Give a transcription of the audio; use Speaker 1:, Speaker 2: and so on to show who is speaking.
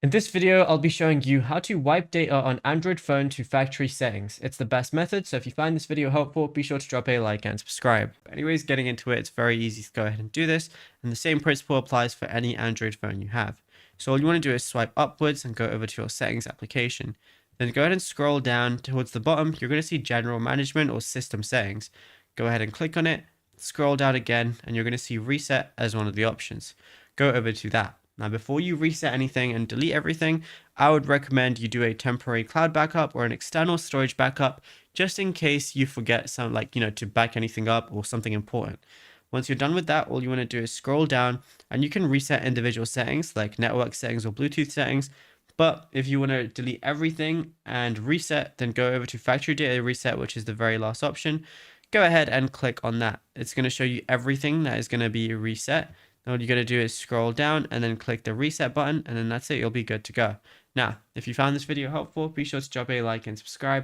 Speaker 1: In this video, I'll be showing you how to wipe data on Android phone to factory settings. It's the best method, so if you find this video helpful, be sure to drop a like and subscribe. Anyways, getting into it, it's very easy to go ahead and do this, and the same principle applies for any Android phone you have. So all you want to do is swipe upwards and go over to your settings application. Then go ahead and scroll down towards the bottom. You're going to see general management or system settings. Go ahead and click on it, scroll down again, and you're going to see reset as one of the options. Go over to that. Now, before you reset anything and delete everything, I would recommend you do a temporary cloud backup or an external storage backup, just in case you forget some, to back anything up or something important. Once you're done with that, all you want to do is scroll down and you can reset individual settings like network settings or Bluetooth settings. But if you want to delete everything and reset, then go over to factory data reset, which is the very last option. Go ahead and click on that. It's going to show you everything that is going to be reset. Now all you got to do is scroll down and then click the reset button, and then that's it. You'll be good to go. Now, if you found this video helpful, be sure to drop a like and subscribe.